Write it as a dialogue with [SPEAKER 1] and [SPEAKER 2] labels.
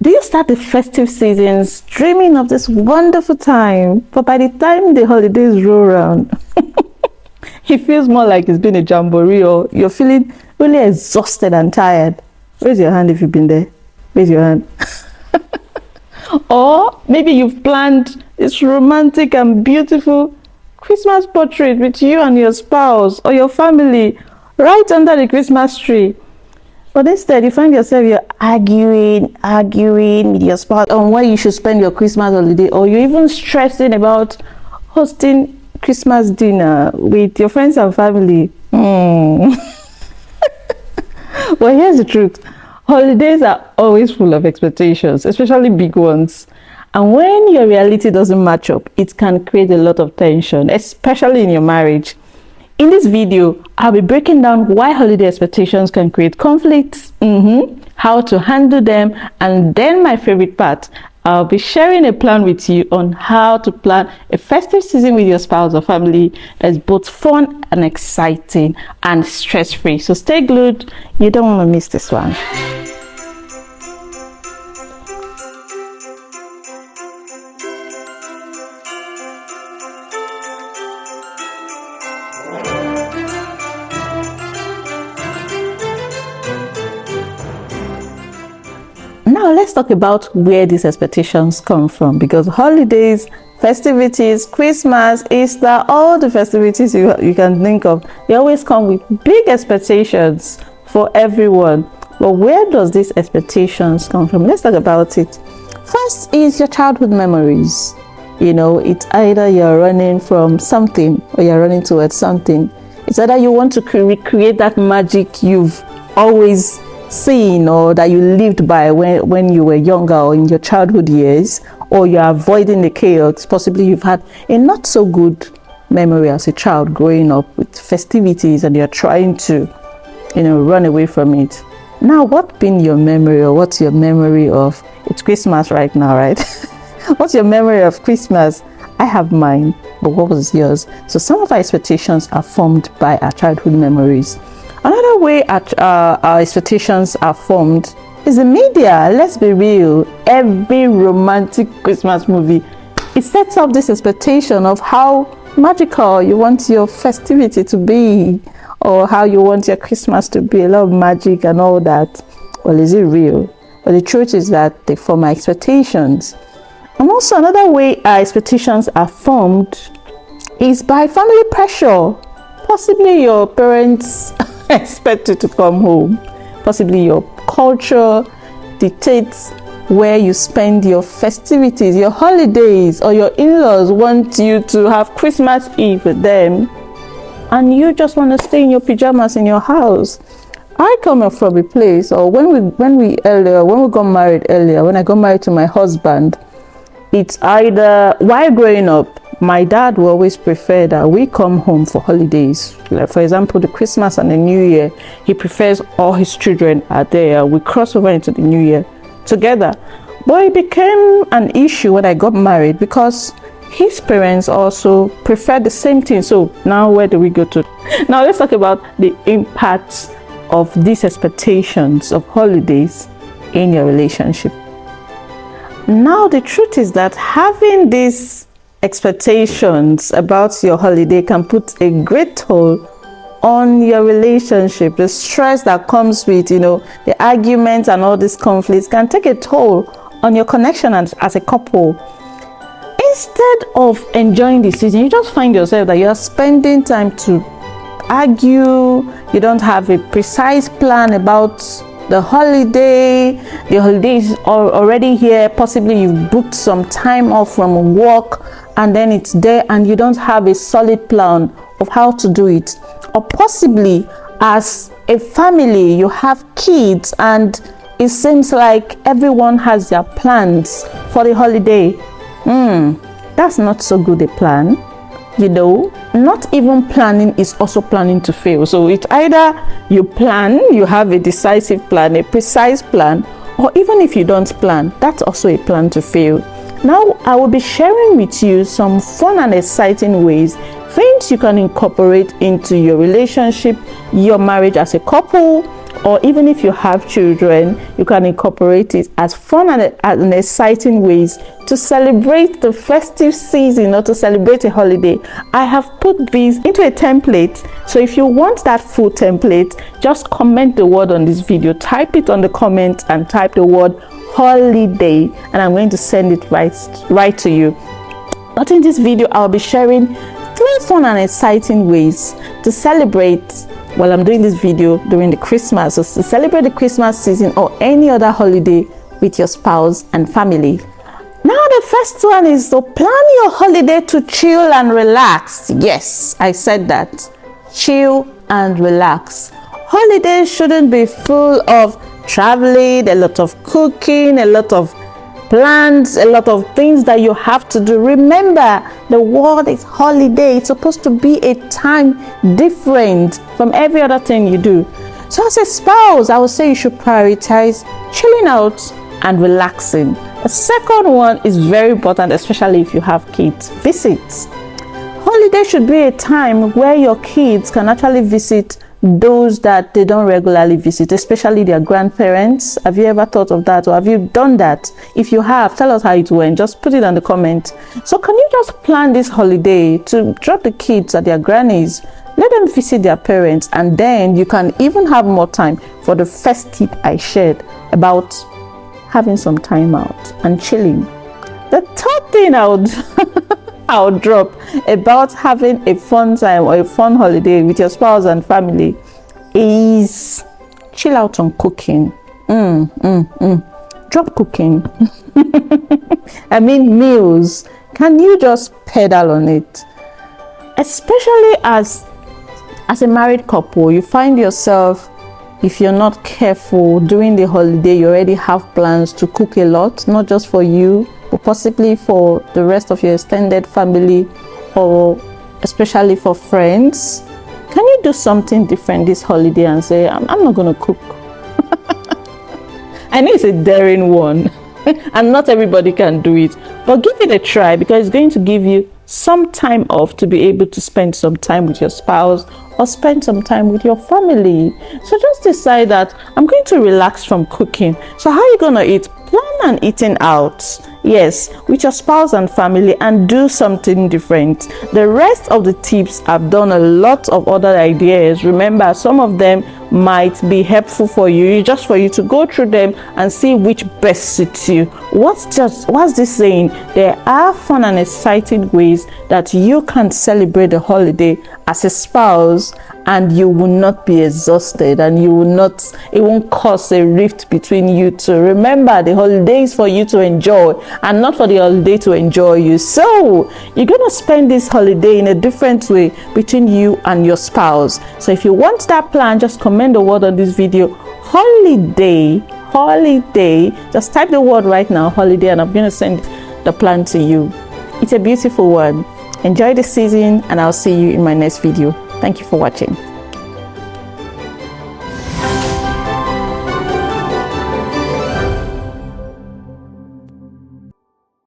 [SPEAKER 1] Do you start the festive seasons dreaming of this wonderful time, but by the time the holidays roll around, it feels more like it's been a jamboree, or you're feeling really exhausted and tired? Raise your hand if you've been there. Raise your hand. Or maybe you've planned this romantic and beautiful Christmas portrait with you and your spouse or your family right under the Christmas tree. But instead, you find yourself, you're arguing with your spouse on where you should spend your Christmas holiday, or you're even stressing about hosting Christmas dinner with your friends and family. Well, here's the truth. Holidays are always full of expectations, especially big ones. And when your reality doesn't match up, it can create a lot of tension, especially in your marriage. In this video, I'll be breaking down why holiday expectations can create conflicts, how to handle them, and then my favorite part, I'll be sharing a plan with you on how to plan a festive season with your spouse or family that's both fun and exciting and stress-free. So stay glued, you don't want to miss this one. Now let's talk about where these expectations come from, because holidays, festivities, Christmas, Easter, all the festivities you can think of, they always come with big expectations for everyone. But where does these expectations come from? Let's talk about it. First is your childhood memories. You know, it's either you're running from something or you're running towards something. It's either you want to recreate that magic you've always seen or that you lived by when you were younger or in your childhood years, or you're avoiding the chaos. Possibly you've had a not so good memory as a child growing up with festivities and you're trying to, run away from it. Now, what's been your memory, or what's your memory of, it's Christmas right now, right? What's your memory of Christmas? I have mine, but what was yours? So some of our expectations are formed by our childhood memories. Another way our expectations are formed is the media. Let's be real. Every romantic Christmas movie, it sets up this expectation of how magical you want your festivity to be, or how you want your Christmas to be, a lot of magic and all that. Well, is it real? But the truth is that they form our expectations. And also another way our expectations are formed is by family pressure. Possibly your parents expect you to come home. Possibly your culture dictates where you spend your festivities, your holidays, or your in-laws want you to have Christmas Eve with them, and you just want to stay in your pajamas in your house. I come from a place, or when we got married earlier, when I got married to my husband, it's either, while growing up, my dad will always prefer that we come home for holidays. Like, for example, the Christmas and the New Year, he prefers all his children are there. We cross over into the New Year together. But it became an issue when I got married, because his parents also prefer the same thing. So now where do we go to? Now let's talk about the impact of these expectations of holidays in your relationship. Now the truth is that having these expectations about your holiday can put a great toll on your relationship. The stress that comes with, the arguments and all these conflicts can take a toll on your connection as a couple. Instead of enjoying the season, you just find yourself that you're spending time to argue. You don't have a precise plan about the holiday. The holiday is already here. Possibly you've booked some time off from work, and then it's there and you don't have a solid plan of how to do it. Or possibly as a family, you have kids and it seems like everyone has their plans for the holiday. That's not so good a plan. Not even planning is also planning to fail. So it's either you plan, you have a decisive plan, a precise plan, or even if you don't plan, that's also a plan to fail. Now, I will be sharing with you some fun and exciting ways, things you can incorporate into your relationship, your marriage as a couple, or even if you have children, you can incorporate it as fun and exciting ways to celebrate the festive season or to celebrate a holiday. I have put these into a template, so if you want that full template, just comment the word on this video, type it on the comment and type the word holiday, and I'm going to send it right to you. But in this video, I'll be sharing 3 fun and exciting ways to celebrate while I'm doing this video during the Christmas, or to celebrate the Christmas season or any other holiday with your spouse and family. Now, the first one is to plan your holiday to chill and relax. Yes, I said that. Chill and relax. Holidays shouldn't be full of traveling, a lot of cooking, a lot of plans, a lot of things that you have to do. Remember, the word is holiday. It's supposed to be a time different from every other thing you do. So as a spouse, I would say you should prioritize chilling out and relaxing. The second one is very important, especially if you have kids. Visits. Holiday should be a time where your kids can actually visit those that they don't regularly visit, especially their grandparents. Have you ever thought of that, or have you done that? If you have, tell us how it went. Just put it in the comment. So can you just plan this holiday to drop the kids at their grannies, let them visit their parents, and then you can even have more time for the first tip I shared about having some time out and chilling. The third thing I'll drop about having a fun time or a fun holiday with your spouse and family is chill out on cooking. Drop cooking. I mean meals. Can you just pedal on it? Especially as a married couple, you find yourself, if you're not careful during the holiday, you already have plans to cook a lot, not just for you, but possibly for the rest of your extended family, or especially for friends. Can you do something different this holiday and say, I'm not going to cook? I know it's a daring one and not everybody can do it, but give it a try, because it's going to give you some time off to be able to spend some time with your spouse or spend some time with your family. So just decide that I'm going to relax from cooking. So how are you going to eat? Plan on eating out, yes, with your spouse and family, and do something different. The rest of the tips, I've done a lot of other ideas. Remember, some of them might be helpful for you, just for you to go through them and see which best suits you. What's this saying? There are fun and exciting ways that you can celebrate the holiday as a spouse, and you will not be exhausted, and it won't cause a rift between you two. Remember, the holiday is for you to enjoy and not for the holiday to enjoy you. So you're gonna spend this holiday in a different way between you and your spouse. So if you want that plan, just comment the word on this video, holiday. Just type the word right now, holiday, and I'm gonna send the plan to you. It's a beautiful one. Enjoy the season, and I'll see you in my next video. Thank you for watching.